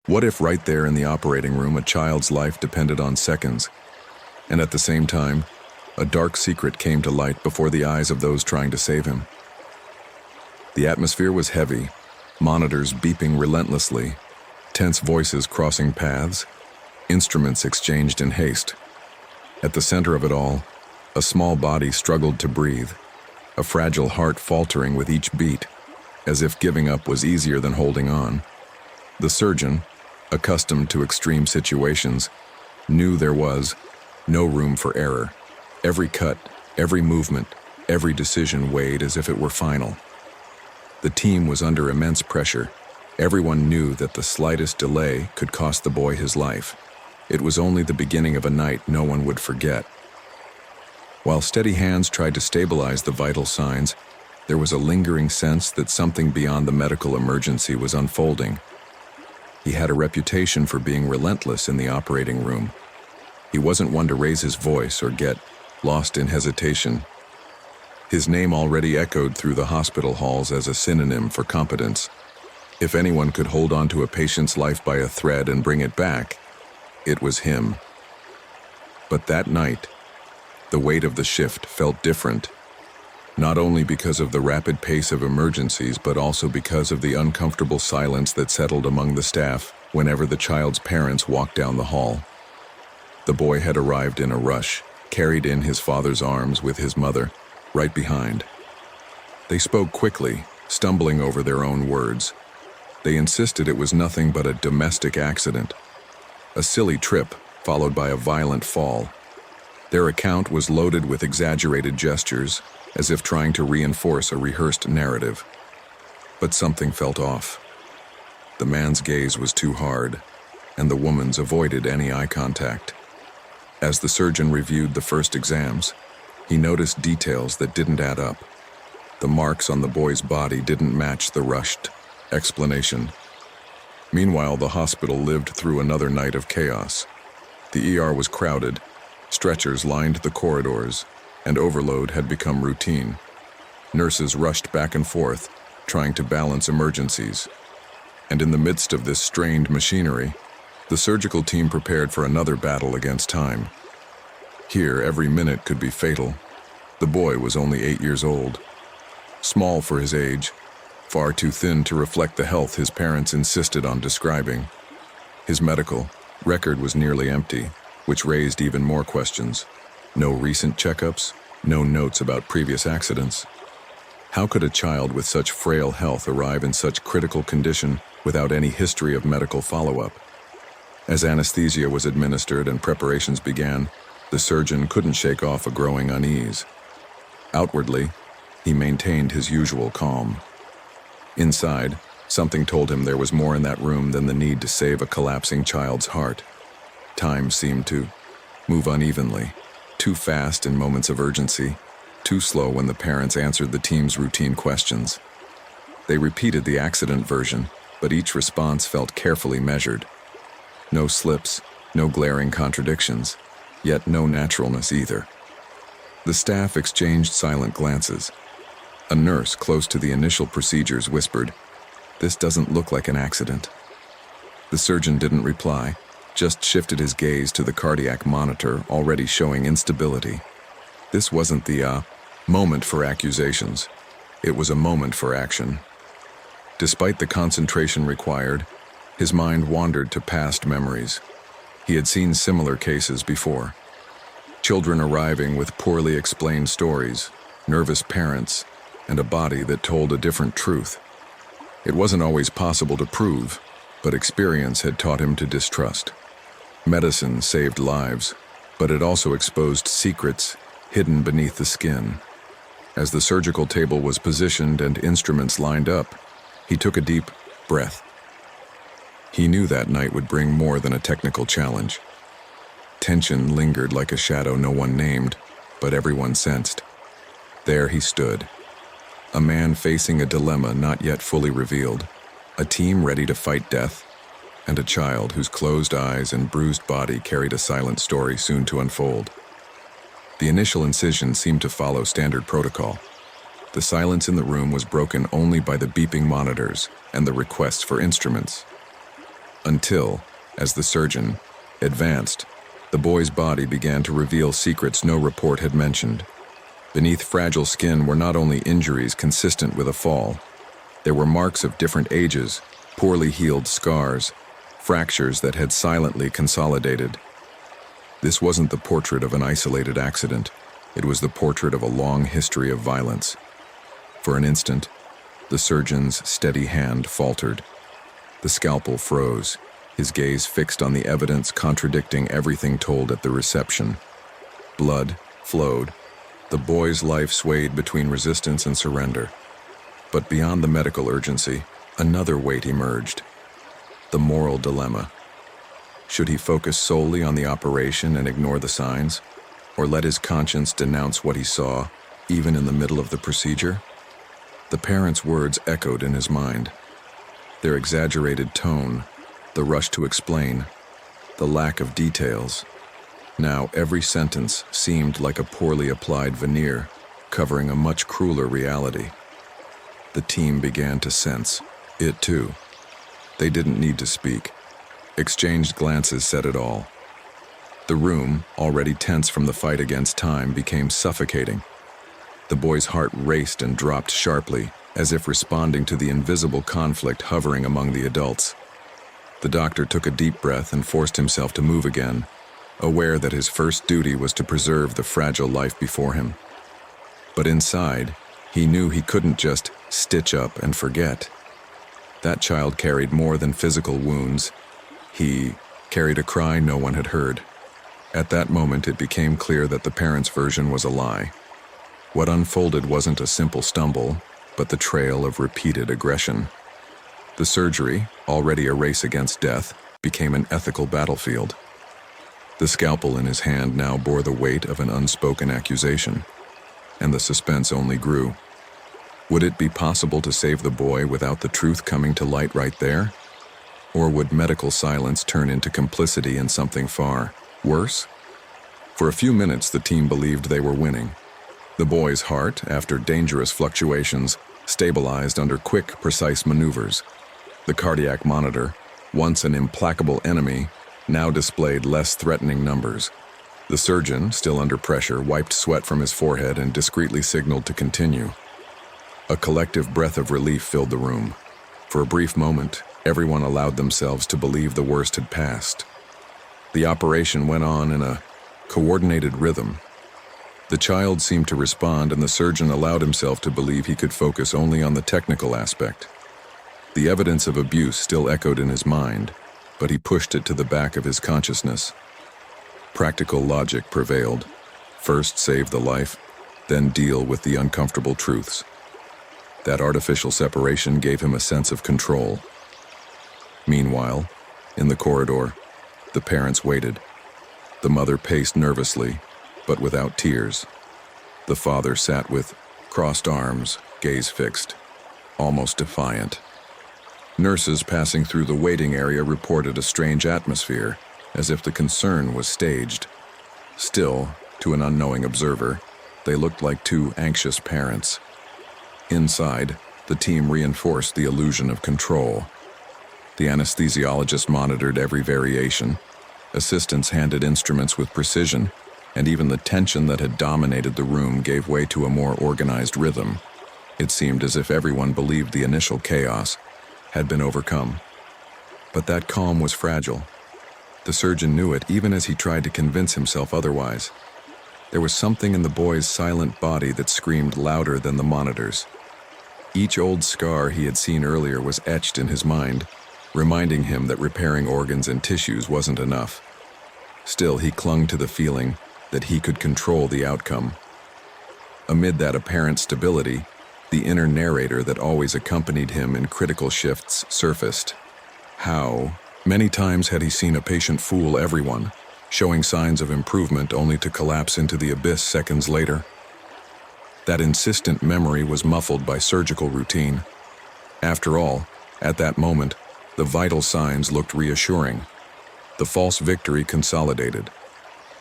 What if right there in the operating room a child's life depended on seconds, and at the same time, a dark secret came to light before the eyes of those trying to save him? The atmosphere was heavy, monitors beeping relentlessly, tense voices crossing paths, instruments exchanged in haste. At the center of it all, a small body struggled to breathe, a fragile heart faltering with each beat, as if giving up was easier than holding on. The surgeon, accustomed to extreme situations, knew there was no room for error. Every cut, every movement, every decision weighed as if it were final. The team was under immense pressure. Everyone knew that the slightest delay could cost the boy his life. It was only the beginning of a night no one would forget. While steady hands tried to stabilize the vital signs, there was a lingering sense that something beyond the medical emergency was unfolding. He had a reputation for being relentless in the operating room. He wasn't one to raise his voice or get lost in hesitation. His name already echoed through the hospital halls as a synonym for competence. If anyone could hold on to a patient's life by a thread and bring it back, it was him. But that night, the weight of the shift felt different, not only because of the rapid pace of emergencies, but also because of the uncomfortable silence that settled among the staff whenever the child's parents walked down the hall. The boy had arrived in a rush, carried in his father's arms with his mother, right behind. They spoke quickly, stumbling over their own words. They insisted it was nothing but a domestic accident, a silly trip followed by a violent fall. Their account was loaded with exaggerated gestures, as if trying to reinforce a rehearsed narrative. But something felt off. The man's gaze was too hard, and the woman's avoided any eye contact. As the surgeon reviewed the first exams, he noticed details that didn't add up. The marks on the boy's body didn't match the rushed explanation. Meanwhile, the hospital lived through another night of chaos. The ER was crowded, stretchers lined the corridors, and overload had become routine. Nurses rushed back and forth, trying to balance emergencies. And in the midst of this strained machinery, the surgical team prepared for another battle against time. Here, every minute could be fatal. The boy was only 8 years old. Small for his age, far too thin to reflect the health his parents insisted on describing. His medical record was nearly empty, which raised even more questions. No recent checkups, no notes about previous accidents. How could a child with such frail health arrive in such critical condition without any history of medical follow-up? As anesthesia was administered and preparations began, the surgeon couldn't shake off a growing unease. Outwardly, he maintained his usual calm. Inside, something told him there was more in that room than the need to save a collapsing child's heart. Time seemed to move unevenly, too fast in moments of urgency, too slow when the parents answered the team's routine questions. They repeated the accident version, but each response felt carefully measured. No slips, no glaring contradictions, yet no naturalness either. The staff exchanged silent glances. A nurse close to the initial procedures whispered, "This doesn't look like an accident." The surgeon didn't reply, just shifted his gaze to the cardiac monitor already showing instability. This wasn't the moment for accusations. It was a moment for action. Despite the concentration required, his mind wandered to past memories. He had seen similar cases before. Children arriving with poorly explained stories, nervous parents, and a body that told a different truth. It wasn't always possible to prove, but experience had taught him to distrust. Medicine saved lives, but it also exposed secrets hidden beneath the skin. As the surgical table was positioned and instruments lined up, he took a deep breath. He knew that night would bring more than a technical challenge. Tension lingered like a shadow no one named, but everyone sensed. There he stood, a man facing a dilemma not yet fully revealed, a team ready to fight death, and a child whose closed eyes and bruised body carried a silent story soon to unfold. The initial incision seemed to follow standard protocol. The silence in the room was broken only by the beeping monitors and the requests for instruments. Until, as the surgeon advanced, the boy's body began to reveal secrets no report had mentioned. Beneath fragile skin were not only injuries consistent with a fall, there were marks of different ages, poorly healed scars, fractures that had silently consolidated. This wasn't the portrait of an isolated accident. It was the portrait of a long history of violence. For an instant, the surgeon's steady hand faltered. The scalpel froze, his gaze fixed on the evidence contradicting everything told at the reception. Blood flowed. The boy's life swayed between resistance and surrender. But beyond the medical urgency, another weight emerged. The moral dilemma. Should he focus solely on the operation and ignore the signs, or let his conscience denounce what he saw, even in the middle of the procedure? The parents' words echoed in his mind. Their exaggerated tone, the rush to explain, the lack of details. Now every sentence seemed like a poorly applied veneer, covering a much crueler reality. The team began to sense it too. They didn't need to speak. Exchanged glances said it all. The room, already tense from the fight against time, became suffocating. The boy's heart raced and dropped sharply, as if responding to the invisible conflict hovering among the adults. The doctor took a deep breath and forced himself to move again, aware that his first duty was to preserve the fragile life before him. But inside, he knew he couldn't just stitch up and forget. That child carried more than physical wounds. He carried a cry no one had heard. At that moment, it became clear that the parents' version was a lie. What unfolded wasn't a simple stumble, but the trail of repeated aggression. The surgery, already a race against death, became an ethical battlefield. The scalpel in his hand now bore the weight of an unspoken accusation, and the suspense only grew. Would it be possible to save the boy without the truth coming to light right there? Or would medical silence turn into complicity in something far worse? For a few minutes, the team believed they were winning. The boy's heart, after dangerous fluctuations, stabilized under quick, precise maneuvers. The cardiac monitor, once an implacable enemy, now displayed less threatening numbers. The surgeon, still under pressure, wiped sweat from his forehead and discreetly signaled to continue. A collective breath of relief filled the room. For a brief moment, everyone allowed themselves to believe the worst had passed. The operation went on in a coordinated rhythm. The child seemed to respond, and the surgeon allowed himself to believe he could focus only on the technical aspect. The evidence of abuse still echoed in his mind, but he pushed it to the back of his consciousness. Practical logic prevailed. First save the life, then deal with the uncomfortable truths. That artificial separation gave him a sense of control. Meanwhile, in the corridor, the parents waited. The mother paced nervously, but without tears. The father sat with crossed arms, gaze fixed, almost defiant. Nurses passing through the waiting area reported a strange atmosphere, as if the concern was staged. Still, to an unknowing observer, they looked like two anxious parents. Inside, the team reinforced the illusion of control. The anesthesiologist monitored every variation. Assistants handed instruments with precision, and even the tension that had dominated the room gave way to a more organized rhythm. It seemed as if everyone believed the initial chaos had been overcome. But that calm was fragile. The surgeon knew it even as he tried to convince himself otherwise. There was something in the boy's silent body that screamed louder than the monitors. Each old scar he had seen earlier was etched in his mind, reminding him that repairing organs and tissues wasn't enough. Still, he clung to the feeling that he could control the outcome. Amid that apparent stability, the inner narrator that always accompanied him in critical shifts surfaced. How many times had he seen a patient fool everyone, showing signs of improvement only to collapse into the abyss seconds later? That insistent memory was muffled by surgical routine. After all, at that moment, the vital signs looked reassuring. The false victory consolidated.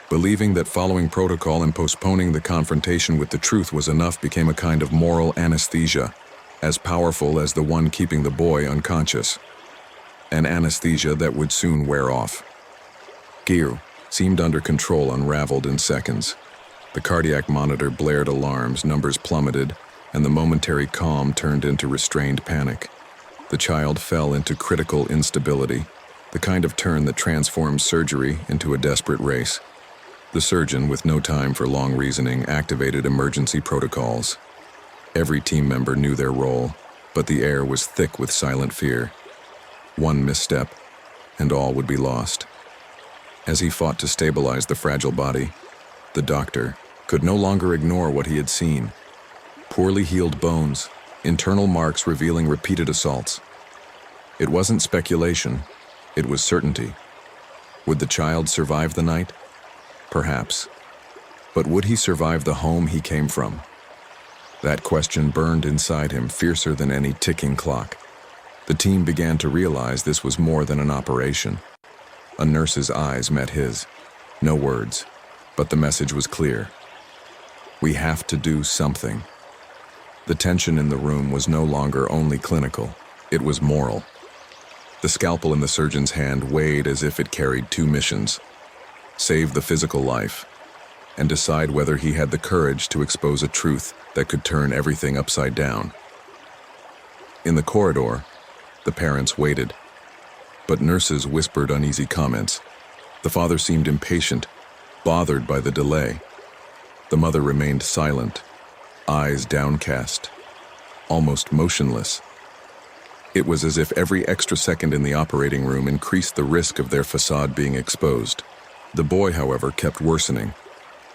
Believing that following protocol and postponing the confrontation with the truth was enough became a kind of moral anesthesia, as powerful as the one keeping the boy unconscious. and anesthesia that would soon wear off. Gyu seemed under control, unraveled in seconds. The cardiac monitor blared alarms, numbers plummeted, and the momentary calm turned into restrained panic. The child fell into critical instability, the kind of turn that transforms surgery into a desperate race. The surgeon, with no time for long reasoning, activated emergency protocols. Every team member knew their role, but the air was thick with silent fear. One misstep, and all would be lost. As he fought to stabilize the fragile body, the doctor could no longer ignore what he had seen. Poorly healed bones, internal marks revealing repeated assaults. It wasn't speculation, it was certainty. Would the child survive the night? Perhaps. But would he survive the home he came from? That question burned inside him, fiercer than any ticking clock. The team began to realize this was more than an operation. A nurse's eyes met his. No words, but the message was clear. We have to do something. The tension in the room was no longer only clinical, it was moral. The scalpel in the surgeon's hand weighed as if it carried two missions: save the physical life, and decide whether he had the courage to expose a truth that could turn everything upside down. In the corridor, the parents waited, but nurses whispered uneasy comments. The father seemed impatient, bothered by the delay. The mother remained silent, eyes downcast, almost motionless. It was as if every extra second in the operating room increased the risk of their facade being exposed. The boy, however, kept worsening.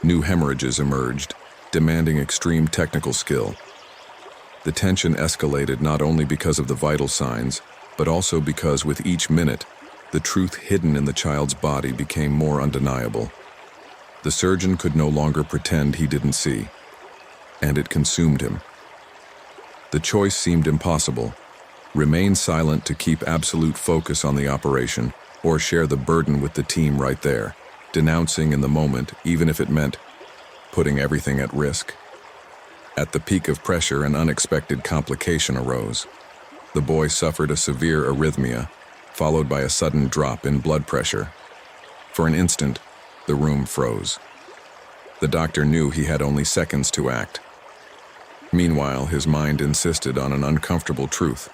New hemorrhages emerged, demanding extreme technical skill. The tension escalated not only because of the vital signs, but also because with each minute, the truth hidden in the child's body became more undeniable. The surgeon could no longer pretend he didn't see, and it consumed him. The choice seemed impossible: remain silent to keep absolute focus on the operation, or share the burden with the team right there, denouncing in the moment, even if it meant putting everything at risk. At the peak of pressure, an unexpected complication arose. The boy suffered a severe arrhythmia, followed by a sudden drop in blood pressure. For an instant, the room froze. The doctor knew he had only seconds to act. Meanwhile, his mind insisted on an uncomfortable truth: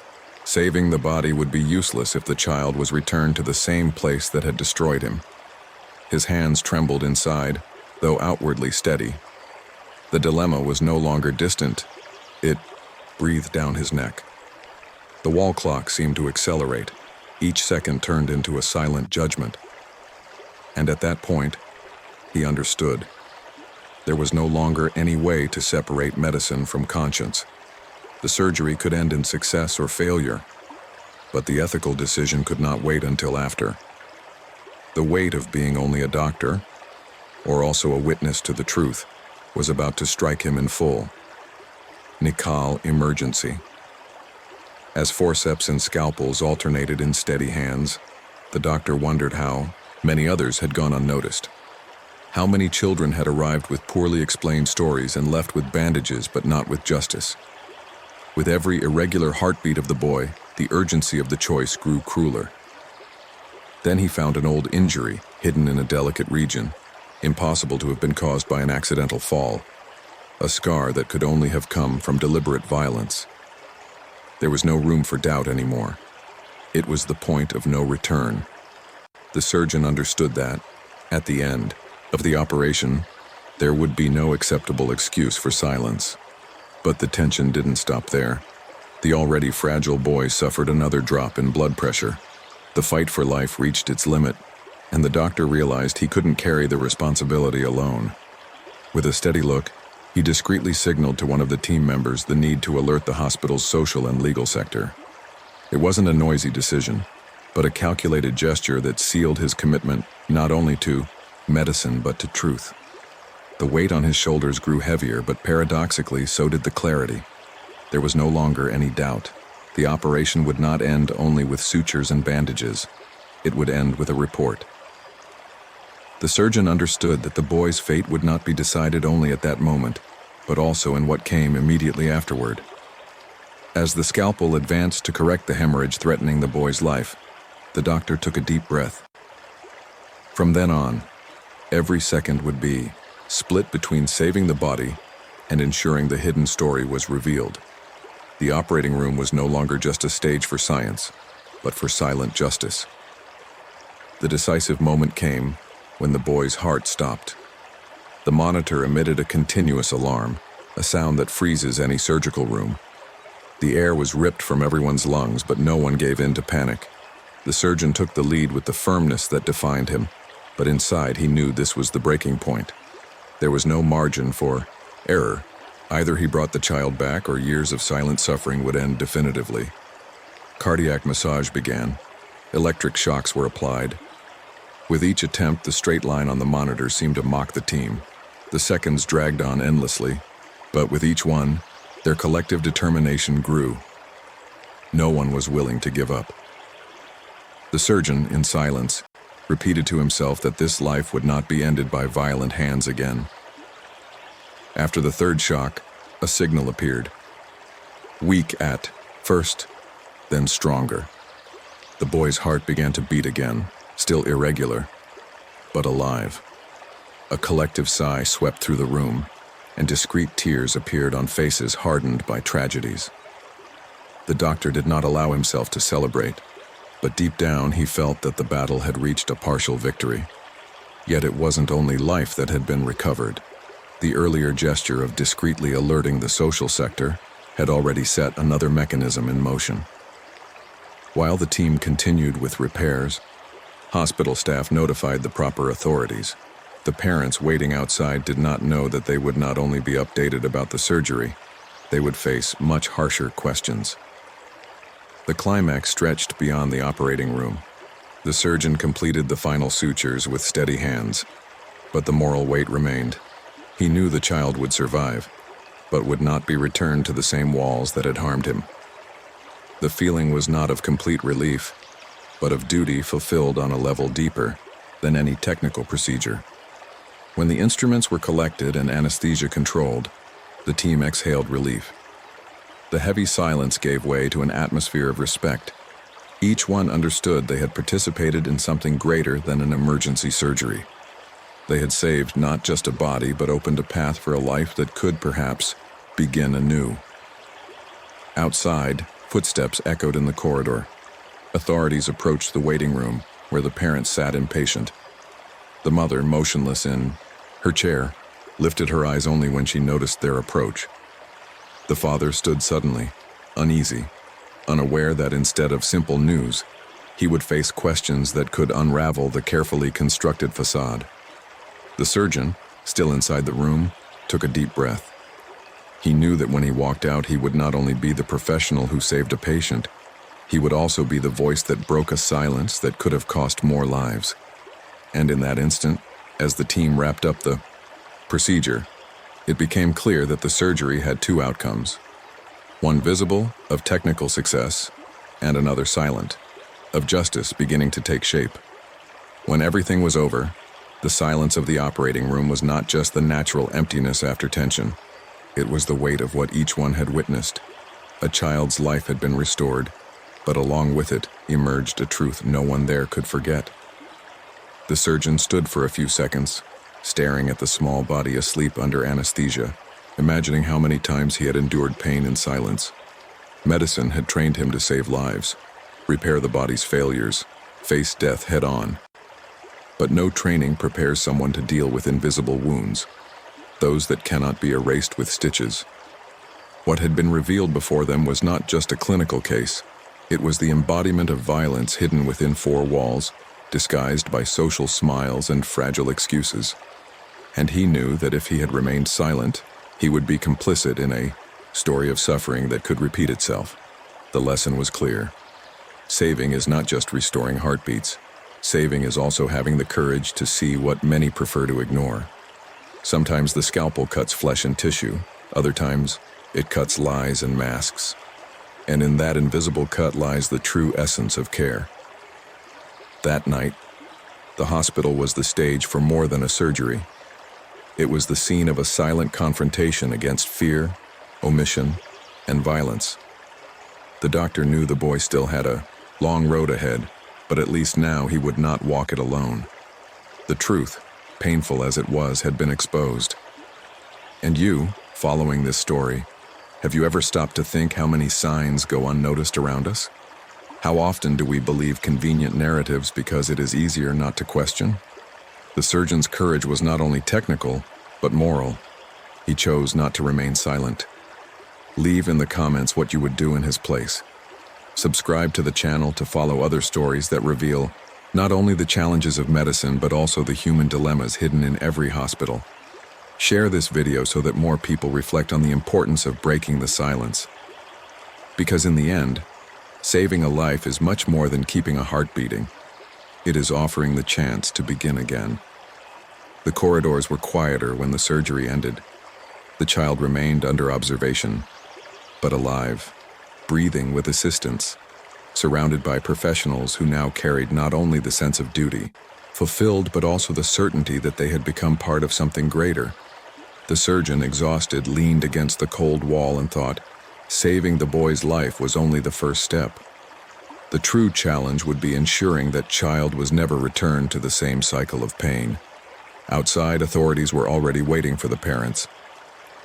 saving the body would be useless if the child was returned to the same place that had destroyed him. His hands trembled inside, though outwardly steady. The dilemma was no longer distant. It breathed down his neck. The wall clock seemed to accelerate. Each second turned into a silent judgment. And at that point, he understood. There was no longer any way to separate medicine from conscience. The surgery could end in success or failure, but the ethical decision could not wait until after. The weight of being only a doctor, or also a witness to the truth, was about to strike him in full. Nikal emergency. As forceps and scalpels alternated in steady hands, the doctor wondered how many others had gone unnoticed. How many children had arrived with poorly explained stories and left with bandages but not with justice? With every irregular heartbeat of the boy, the urgency of the choice grew crueler. Then he found an old injury hidden in a delicate region, impossible to have been caused by an accidental fall, a scar that could only have come from deliberate violence. There was no room for doubt anymore. It was the point of no return. The surgeon understood that, at the end of the operation, there would be no acceptable excuse for silence. But the tension didn't stop there. The already fragile boy suffered another drop in blood pressure. The fight for life reached its limit, and the doctor realized he couldn't carry the responsibility alone. With a steady look, he discreetly signaled to one of the team members the need to alert the hospital's social and legal sector. It wasn't a noisy decision, but a calculated gesture that sealed his commitment not only to medicine but to truth. The weight on his shoulders grew heavier, but paradoxically, so did the clarity. There was no longer any doubt. The operation would not end only with sutures and bandages. It would end with a report. The surgeon understood that the boy's fate would not be decided only at that moment, but also in what came immediately afterward. As the scalpel advanced to correct the hemorrhage threatening the boy's life, The doctor took a deep breath. From then on, every second would be split between saving the body and ensuring the hidden story was revealed. The operating room was no longer just a stage for science, but for silent justice. The decisive moment came when the boy's heart stopped. The monitor emitted a continuous alarm, a sound that freezes any surgical room. The air was ripped from everyone's lungs, but no one gave in to panic. The surgeon took the lead with the firmness that defined him, but inside he knew this was the breaking point. There was no margin for error. Either he brought the child back or years of silent suffering would end definitively. Cardiac massage began. Electric shocks were applied. With each attempt, the straight line on the monitor seemed to mock the team. The seconds dragged on endlessly, but with each one, their collective determination grew. No one was willing to give up. The surgeon, in silence, repeated to himself that this life would not be ended by violent hands again. After the third shock, a signal appeared. Weak at first, then stronger. The boy's heart began to beat again, still irregular, but alive. A collective sigh swept through the room, and discreet tears appeared on faces hardened by tragedies. The doctor did not allow himself to celebrate, but deep down he felt that the battle had reached a partial victory. Yet it wasn't only life that had been recovered. The earlier gesture of discreetly alerting the social sector had already set another mechanism in motion. While the team continued with repairs, hospital staff notified the proper authorities. The parents waiting outside did not know that they would not only be updated about the surgery, they would face much harsher questions. The climax stretched beyond the operating room. The surgeon completed the final sutures with steady hands, but the moral weight remained. He knew the child would survive, but would not be returned to the same walls that had harmed him. The feeling was not of complete relief, but of duty fulfilled on a level deeper than any technical procedure. When the instruments were collected and anesthesia controlled, the team exhaled relief. The heavy silence gave way to an atmosphere of respect. Each one understood they had participated in something greater than an emergency surgery. They had saved not just a body, but opened a path for a life that could, perhaps, begin anew. Outside, footsteps echoed in the corridor. Authorities approached the waiting room, where the parents sat impatient. The mother, motionless in her chair, lifted her eyes only when she noticed their approach. The father stood suddenly, uneasy, unaware that instead of simple news, he would face questions that could unravel the carefully constructed facade. The surgeon, still inside the room, took a deep breath. He knew that when he walked out, he would not only be the professional who saved a patient, he would also be the voice that broke a silence that could have cost more lives. And in that instant, as the team wrapped up the procedure, it became clear that the surgery had two outcomes. One visible, of technical success, and another silent, of justice beginning to take shape. When everything was over, the silence of the operating room was not just the natural emptiness after tension. It was the weight of what each one had witnessed. A child's life had been restored, but along with it emerged a truth no one there could forget. The surgeon stood for a few seconds, staring at the small body asleep under anesthesia, imagining how many times he had endured pain in silence. Medicine had trained him to save lives, repair the body's failures, face death head-on. But no training prepares someone to deal with invisible wounds, those that cannot be erased with stitches. What had been revealed before them was not just a clinical case. It was the embodiment of violence hidden within four walls, disguised by social smiles and fragile excuses. And he knew that if he had remained silent, he would be complicit in a story of suffering that could repeat itself. The lesson was clear. Saving is not just restoring heartbeats. Saving is also having the courage to see what many prefer to ignore. Sometimes the scalpel cuts flesh and tissue. Other times, it cuts lies and masks. And in that invisible cut lies the true essence of care. That night, the hospital was the stage for more than a surgery. It was the scene of a silent confrontation against fear, omission, and violence. The doctor knew the boy still had a long road ahead, but at least now he would not walk it alone. The truth, painful as it was, had been exposed. And you, following this story, have you ever stopped to think how many signs go unnoticed around us? How often do we believe convenient narratives because it is easier not to question? The surgeon's courage was not only technical, but moral. He chose not to remain silent. Leave in the comments what you would do in his place. Subscribe to the channel to follow other stories that reveal not only the challenges of medicine, but also the human dilemmas hidden in every hospital. Share this video so that more people reflect on the importance of breaking the silence. Because in the end, saving a life is much more than keeping a heart beating. It is offering the chance to begin again. The corridors were quieter when the surgery ended. The child remained under observation, but alive, breathing with assistance, surrounded by professionals who now carried not only the sense of duty, fulfilled, but also the certainty that they had become part of something greater. The surgeon, exhausted, leaned against the cold wall and thought, saving the boy's life was only the first step. The true challenge would be ensuring that child was never returned to the same cycle of pain. Outside, authorities were already waiting for the parents.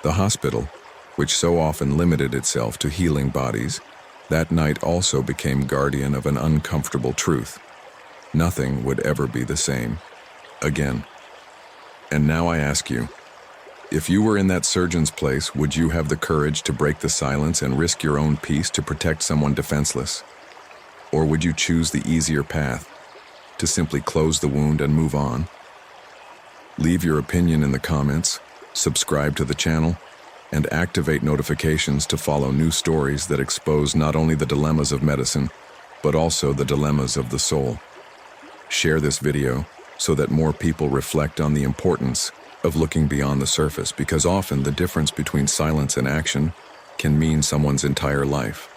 The hospital, which so often limited itself to healing bodies, that night also became guardian of an uncomfortable truth. Nothing would ever be the same again. And now I ask you, if you were in that surgeon's place, would you have the courage to break the silence and risk your own peace to protect someone defenseless? Or would you choose the easier path, to simply close the wound and move on? Leave your opinion in the comments, subscribe to the channel, and activate notifications to follow new stories that expose not only the dilemmas of medicine, but also the dilemmas of the soul. Share this video so that more people reflect on the importance of looking beyond the surface, because often the difference between silence and action can mean someone's entire life.